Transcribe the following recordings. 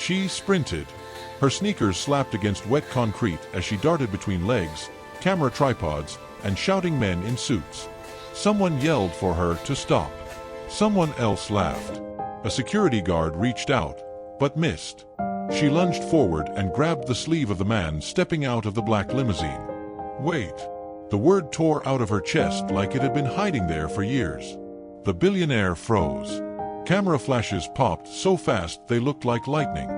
She sprinted. Her sneakers slapped against wet concrete as she darted between legs, camera tripods, and shouting men in suits. Someone yelled for her to stop. Someone else laughed. A security guard reached out, but missed. She lunged forward and grabbed the sleeve of the man stepping out of the black limousine. Wait! The word tore out of her chest like it had been hiding there for years. The billionaire froze. Camera flashes popped so fast they looked like lightning.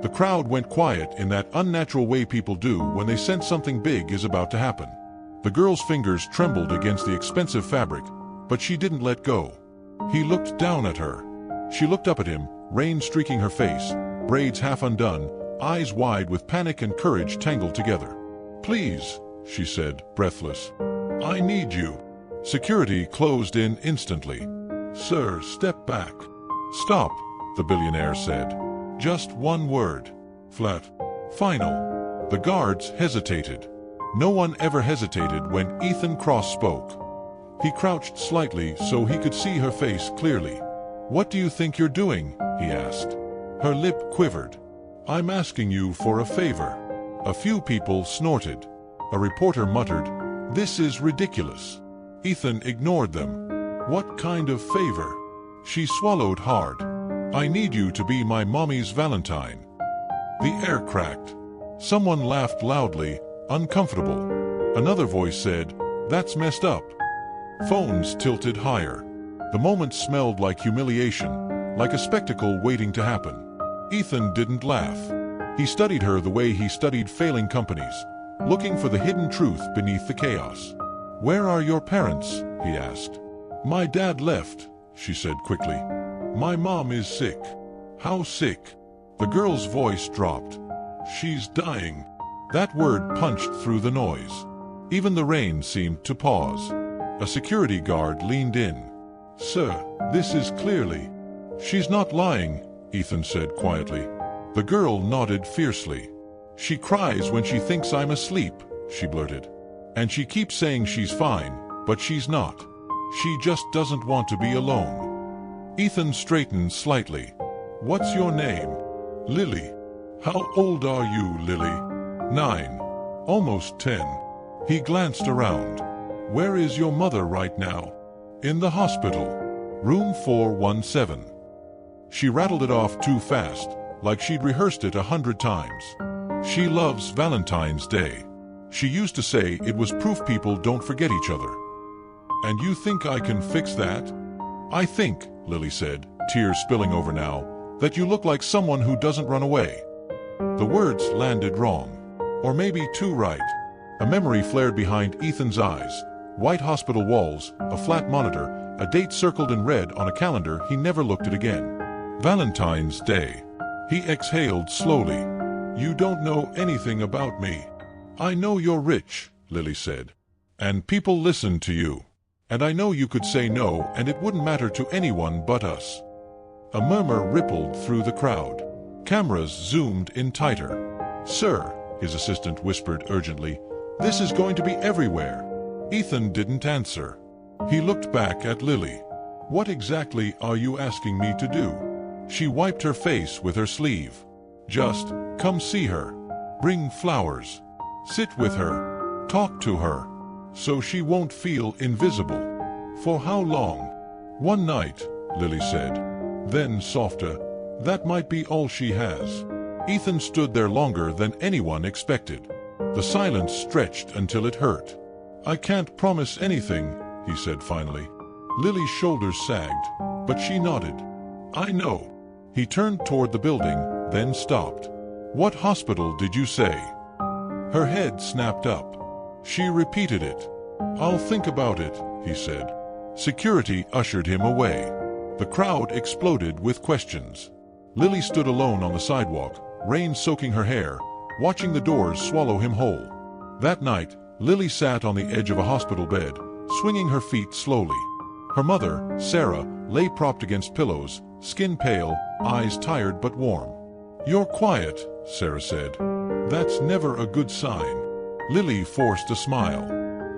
The crowd went quiet in that unnatural way people do when they sense something big is about to happen. The girl's fingers trembled against the expensive fabric, but she didn't let go. He looked down at her. She looked up at him, rain streaking her face, braids half undone, eyes wide with panic and courage tangled together. "Please," she said, breathless. "I need you." Security closed in instantly. "Sir, step back." "Stop," the billionaire said. "Just one word. Flat. Final." The guards hesitated. No one ever hesitated when Ethan Cross spoke. He crouched slightly so he could see her face clearly. "What do you think you're doing?" he asked. Her lip quivered. "I'm asking you for a favor." A few people snorted. A reporter muttered, "This is ridiculous." Ethan ignored them. "What kind of favor?" She swallowed hard. "I need you to be my mommy's Valentine." The air cracked. Someone laughed loudly, uncomfortable. Another voice said, "That's messed up." Phones tilted higher. The moment smelled like humiliation, like a spectacle waiting to happen. Ethan didn't laugh. He studied her the way he studied failing companies, looking for the hidden truth beneath the chaos. "Where are your parents?" he asked. "My dad left," she said quickly. "My mom is sick." "How sick?" The girl's voice dropped. "She's dying." That word punched through the noise. Even the rain seemed to pause. A security guard leaned in. "Sir, this is clearly—" "She's not lying," Ethan said quietly. The girl nodded fiercely. "She cries when she thinks I'm asleep," she blurted. "And she keeps saying she's fine, but she's not. She just doesn't want to be alone." Ethan straightened slightly. "What's your name?" "Lily." "How old are you, Lily?" "9. Almost 10. He glanced around. "Where is your mother right now?" "In the hospital. Room 417. She rattled it off too fast, like she'd rehearsed it 100 times. "She loves Valentine's Day. She used to say it was proof people don't forget each other." "And you think I can fix that?" "I think," Lily said, tears spilling over now, "that you look like someone who doesn't run away." The words landed wrong. Or maybe too right. A memory flared behind Ethan's eyes. White hospital walls, a flat monitor, a date circled in red on a calendar he never looked at again. Valentine's Day. He exhaled slowly. "You don't know anything about me." "I know you're rich," Lily said. "And people listen to you. And I know you could say no and it wouldn't matter to anyone but us." A murmur rippled through the crowd. Cameras zoomed in tighter. "Sir," his assistant whispered urgently, "this is going to be everywhere." Ethan didn't answer. He looked back at Lily. "What exactly are you asking me to do?" She wiped her face with her sleeve. "Just come see her. Bring flowers. Sit with her. Talk to her. So she won't feel invisible." "For how long?" "One night," Lily said. Then softer, "That might be all she has." Ethan stood there longer than anyone expected. The silence stretched until it hurt. "I can't promise anything," he said finally. Lily's shoulders sagged, but she nodded. "I know." He turned toward the building, then stopped. "What hospital did you say?" Her head snapped up. She repeated it. "I'll think about it," he said. Security ushered him away. The crowd exploded with questions. Lily stood alone on the sidewalk, rain soaking her hair, watching the doors swallow him whole. That night, Lily sat on the edge of a hospital bed, swinging her feet slowly. Her mother, Sarah, lay propped against pillows, skin pale, eyes tired but warm. "You're quiet," Sarah said. "That's never a good sign." Lily forced a smile.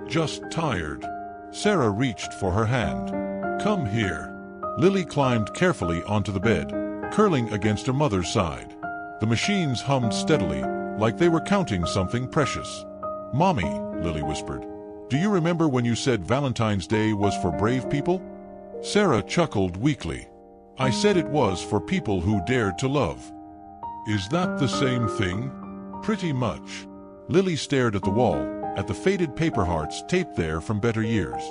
"Just tired." Sarah reached for her hand. "Come here." Lily climbed carefully onto the bed, curling against her mother's side. The machines hummed steadily, like they were counting something precious. "Mommy," Lily whispered, "do you remember when you said Valentine's Day was for brave people?" Sarah chuckled weakly. "I said it was for people who dared to love." "Is that the same thing?" "Pretty much." Lily stared at the wall, at the faded paper hearts taped there from better years.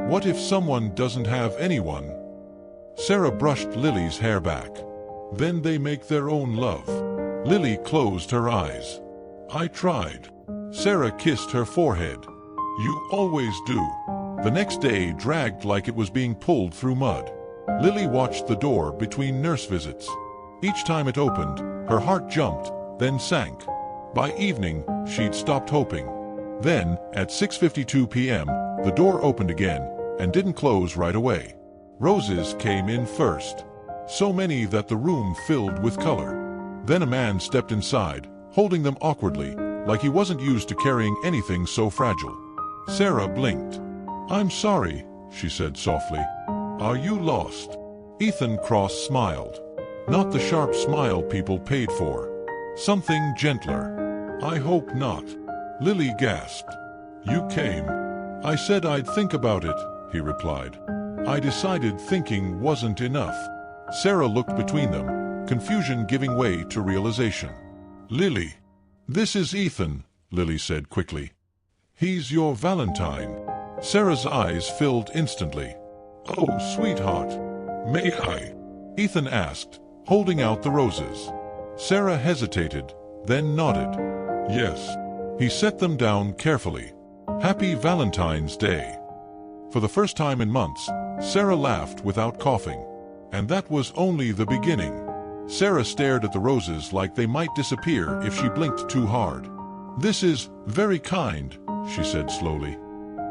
"What if someone doesn't have anyone?" Sarah brushed Lily's hair back. "Then they make their own love." Lily closed her eyes. "I tried." Sarah kissed her forehead. "You always do." The next day dragged like it was being pulled through mud. Lily watched the door between nurse visits. Each time it opened, her heart jumped, then sank. By evening, she'd stopped hoping. Then, at 6:52 p.m., the door opened again, and didn't close right away. Roses came in first. So many that the room filled with color. Then a man stepped inside, holding them awkwardly, like he wasn't used to carrying anything so fragile. Sarah blinked. "I'm sorry," she said softly. "Are you lost?" Ethan Cross smiled. Not the sharp smile people paid for. Something gentler. "I hope not." Lily gasped. "You came." "I said I'd think about it," he replied. "I decided thinking wasn't enough." Sarah looked between them, confusion giving way to realization. "Lily." "This is Ethan," Lily said quickly. "He's your Valentine." Sarah's eyes filled instantly. "Oh, sweetheart. May I?" Ethan asked, holding out the roses. Sarah hesitated, then nodded. "Yes." He set them down carefully. "Happy Valentine's Day." For the first time in months, Sarah laughed without coughing. And that was only the beginning. Sarah stared at the roses like they might disappear if she blinked too hard. "This is very kind," she said slowly.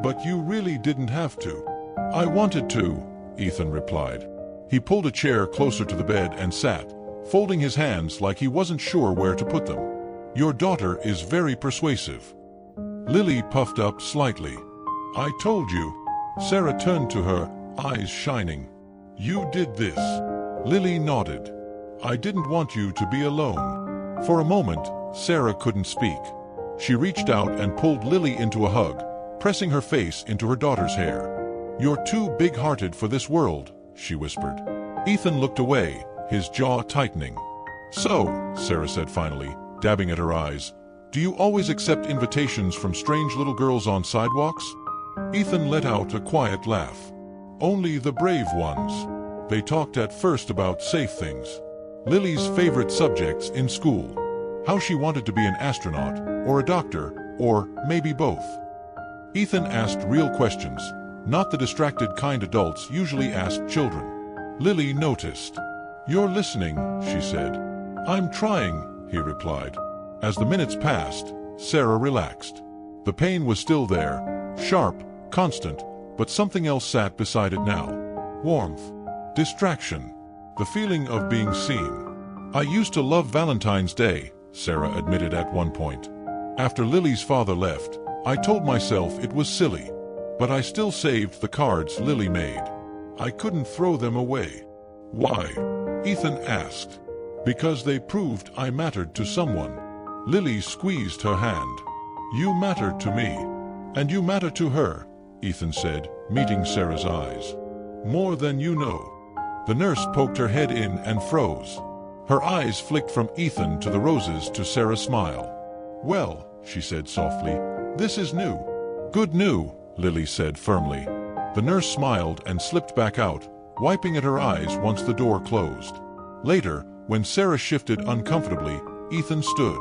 "But you really didn't have to." "I wanted to," Ethan replied. He pulled a chair closer to the bed and sat, folding his hands like he wasn't sure where to put them. "Your daughter is very persuasive." Lily puffed up slightly. "I told you." Sarah turned to her, eyes shining. "You did this." Lily nodded. "I didn't want you to be alone." For a moment, Sarah couldn't speak. She reached out and pulled Lily into a hug, pressing her face into her daughter's hair. "You're too big-hearted for this world," she whispered. Ethan looked away, his jaw tightening. "So," Sarah said finally, dabbing at her eyes, "do you always accept invitations from strange little girls on sidewalks?" Ethan let out a quiet laugh. "Only the brave ones." They talked at first about safe things. Lily's favorite subjects in school. How she wanted to be an astronaut, or a doctor, or maybe both. Ethan asked real questions, not the distracted kind adults usually ask children. Lily noticed. "You're listening," she said. "I'm trying," he replied. As the minutes passed, Sarah relaxed. The pain was still there, sharp, constant, but something else sat beside it now. Warmth. Distraction. The feeling of being seen. "I used to love Valentine's Day," Sarah admitted at one point. "After Lily's father left, I told myself it was silly. But I still saved the cards Lily made. I couldn't throw them away." "Why?" Ethan asked. "Because they proved I mattered to someone." Lily squeezed her hand. "You matter to me. And you matter to her," Ethan said, meeting Sarah's eyes. "More than you know." The nurse poked her head in and froze. Her eyes flicked from Ethan to the roses to Sarah's smile. "Well," she said softly, "this is new." "Good new," Lily said firmly. The nurse smiled and slipped back out, wiping at her eyes once the door closed. Later, when Sarah shifted uncomfortably, Ethan stood.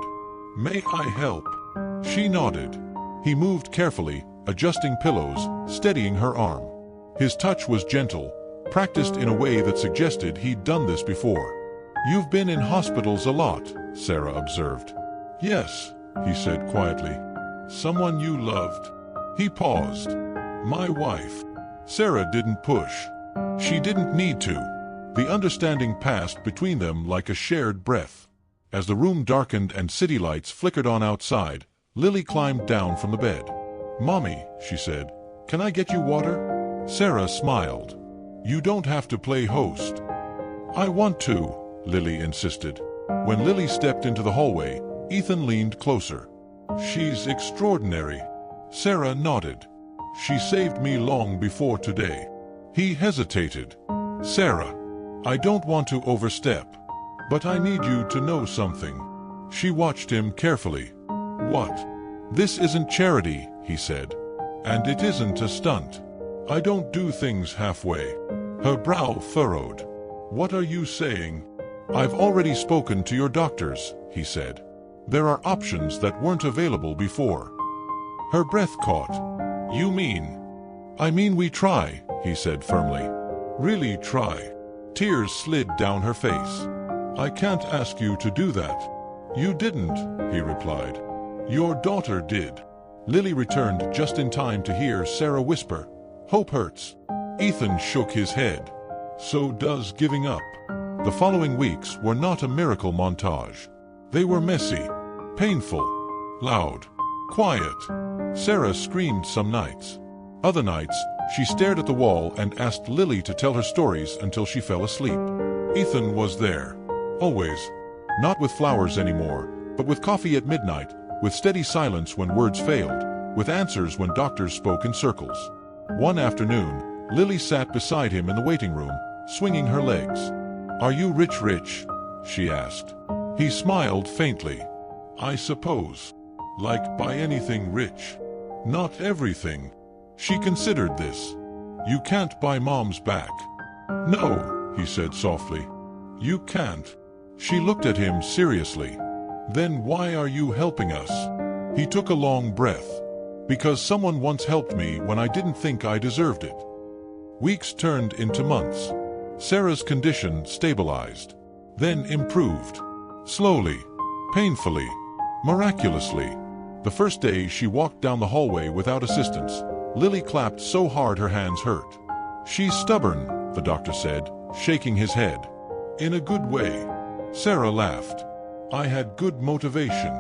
"May I help?" She nodded. He moved carefully, adjusting pillows, steadying her arm. His touch was gentle, practiced in a way that suggested he'd done this before. "You've been in hospitals a lot," Sarah observed. "Yes," he said quietly. "Someone you loved." He paused. "My wife." Sarah didn't push. She didn't need to. The understanding passed between them like a shared breath. As the room darkened and city lights flickered on outside, Lily climbed down from the bed. "Mommy," she said, "can I get you water?" Sarah smiled. "You don't have to play host." "I want to," Lily insisted. When Lily stepped into the hallway, Ethan leaned closer. "She's extraordinary." Sarah nodded. "She saved me long before today." He hesitated. "Sarah, I don't want to overstep, but I need you to know something." She watched him carefully. "What?" "This isn't charity," he said. "And it isn't a stunt. I don't do things halfway." Her brow furrowed. "What are you saying?" "I've already spoken to your doctors," he said. "There are options that weren't available before." Her breath caught. "You mean?" "I mean we try," he said firmly. "Really try." Tears slid down her face. "I can't ask you to do that." "You didn't," he replied. "Your daughter did." Lily returned just in time to hear Sarah whisper, "Hope hurts." Ethan shook his head. "So does giving up." The following weeks were not a miracle montage. They were messy, painful, loud, quiet. Sarah screamed some nights. Other nights, she stared at the wall and asked Lily to tell her stories until she fell asleep. Ethan was there. Always. Not with flowers anymore, but with coffee at midnight, with steady silence when words failed, with answers when doctors spoke in circles. One afternoon, Lily sat beside him in the waiting room, swinging her legs. "Are you rich?" she asked. He smiled faintly. "I suppose. Like buy anything rich." "Not everything." She considered this. "You can't buy Mom's back." "No," he said softly. "You can't." She looked at him seriously. "Then why are you helping us?" He took a long breath. "Because someone once helped me when I didn't think I deserved it." Weeks turned into months. Sarah's condition stabilized, then improved. Slowly, painfully, miraculously. The first day she walked down the hallway without assistance, Lily clapped so hard her hands hurt. "She's stubborn," the doctor said, shaking his head. "In a good way." Sarah laughed. "I had good motivation."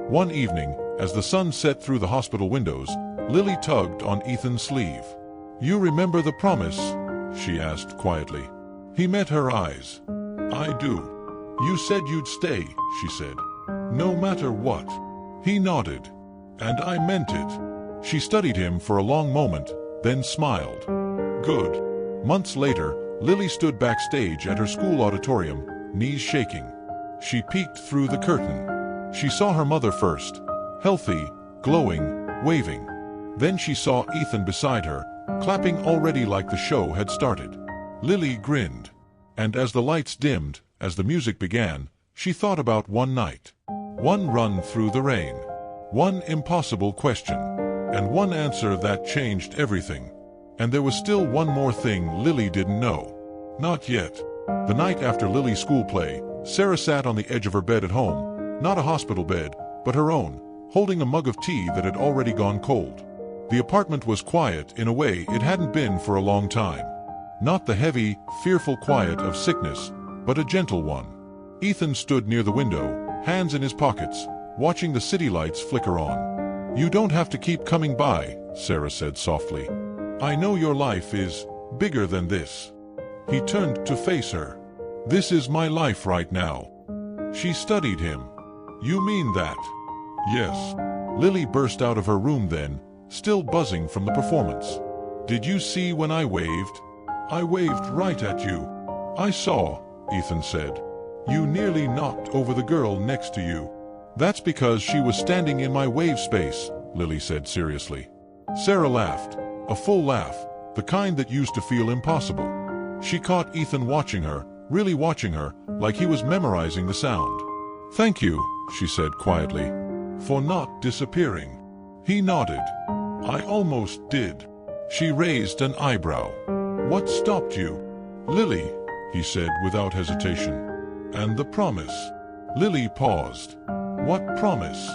One evening, as the sun set through the hospital windows, Lily tugged on Ethan's sleeve. "You remember the promise?" she asked quietly. He met her eyes. "I do." "You said you'd stay," she said. "No matter what." He nodded. "And I meant it." She studied him for a long moment, then smiled. "Good." Months later, Lily stood backstage at her school auditorium, knees shaking. She peeked through the curtain. She saw her mother first, healthy, glowing, waving. Then she saw Ethan beside her, clapping already like the show had started. Lily grinned. And as the lights dimmed, as the music began, she thought about one night. One run through the rain. One impossible question. And one answer that changed everything. And there was still one more thing Lily didn't know. Not yet. The night after Lily's school play, Sarah sat on the edge of her bed at home, not a hospital bed, but her own, holding a mug of tea that had already gone cold. The apartment was quiet in a way it hadn't been for a long time. Not the heavy, fearful quiet of sickness, but a gentle one. Ethan stood near the window, hands in his pockets, watching the city lights flicker on. "You don't have to keep coming by," Sarah said softly. "I know your life is bigger than this." He turned to face her. "This is my life right now." She studied him. "You mean that?" "Yes." Lily burst out of her room then, still buzzing from the performance. "Did you see when I waved?" "I waved right at you." "I saw," Ethan said. "You nearly knocked over the girl next to you." "That's because she was standing in my wave space," Lily said seriously. Sarah laughed, a full laugh, the kind that used to feel impossible. She caught Ethan watching her, really watching her, like he was memorizing the sound. "Thank you," she said quietly, "for not disappearing." He nodded. "I almost did." She raised an eyebrow. "What stopped you?" "Lily," he said without hesitation. "And the promise." Lily paused. "What promise?"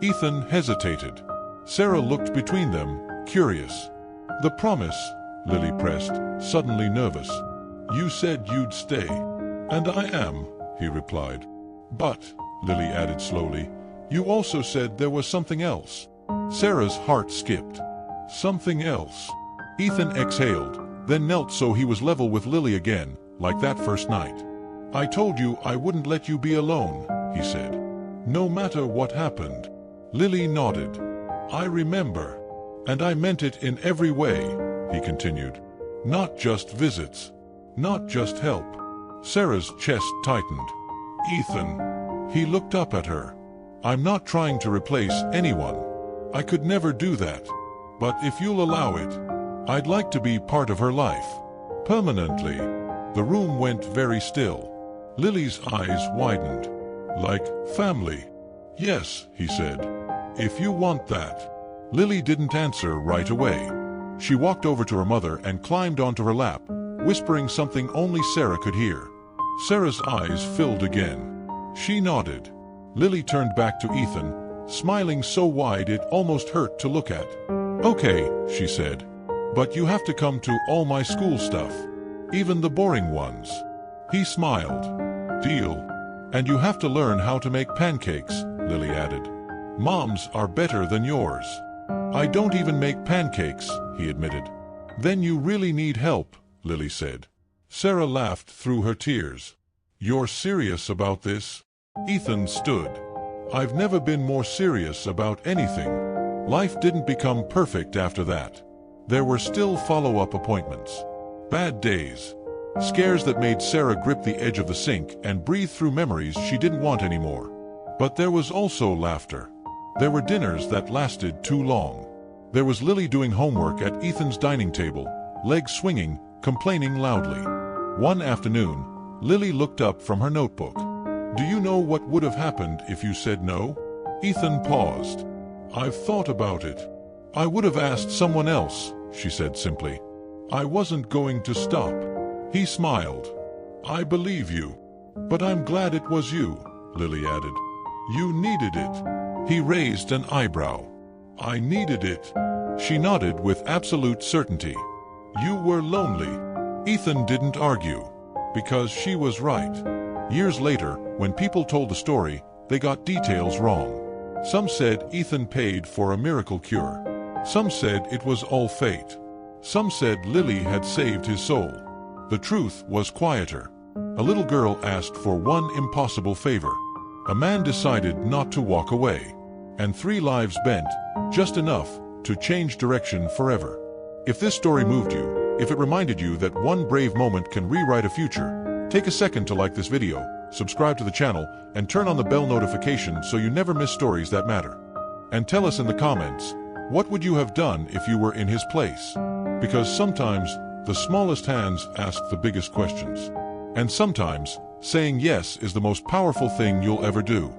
Ethan hesitated. Sarah looked between them, curious. "The promise," Lily pressed, suddenly nervous. "You said you'd stay." "And I am," he replied. "But," Lily added slowly, "you also said there was something else." Sarah's heart skipped. "Something else." Ethan exhaled, then knelt so he was level with Lily again, like that first night. I told you I wouldn't let you be alone, he said. No matter what happened. Lily nodded. I remember. And I meant it in every way, he continued. Not just visits. Not just help. Sarah's chest tightened. Ethan. He looked up at her. I'm not trying to replace anyone. I could never do that. But if you'll allow it, I'd like to be part of her life. Permanently. The room went very still. Lily's eyes widened. Like family. Yes, he said. If you want that. Lily didn't answer right away. She walked over to her mother and climbed onto her lap, whispering something only Sarah could hear. Sarah's eyes filled again. She nodded. Lily turned back to Ethan, smiling so wide it almost hurt to look at. Okay, she said. But you have to come to all my school stuff. Even the boring ones. He smiled. Deal. And you have to learn how to make pancakes, Lily added. Mom's are better than yours. I don't even make pancakes, he admitted. Then you really need help, Lily said. Sarah laughed through her tears. You're serious about this? Ethan stood. I've never been more serious about anything. Life didn't become perfect after that. There were still follow-up appointments. Bad days. Scares that made Sarah grip the edge of the sink and breathe through memories she didn't want anymore. But there was also laughter. There were dinners that lasted too long. There was Lily doing homework at Ethan's dining table, legs swinging, complaining loudly. One afternoon, Lily looked up from her notebook. Do you know what would have happened if you said no? Ethan paused. I've thought about it. I would have asked someone else, she said simply. I wasn't going to stop. He smiled. I believe you. But I'm glad it was you, Lily added. You needed it. He raised an eyebrow. I needed it. She nodded with absolute certainty. You were lonely. Ethan didn't argue. Because she was right. Years later, when people told the story, they got details wrong. Some said Ethan paid for a miracle cure. Some said it was all fate. Some said Lily had saved his soul. The truth was quieter. A little girl asked for one impossible favor. A man decided not to walk away. And 3 lives bent, just enough to change direction forever. If this story moved you, if it reminded you that one brave moment can rewrite a future, take a second to like this video, subscribe to the channel, and turn on the bell notification so you never miss stories that matter. And tell us in the comments, what would you have done if you were in his place? Because sometimes, the smallest hands ask the biggest questions. And sometimes, saying yes is the most powerful thing you'll ever do.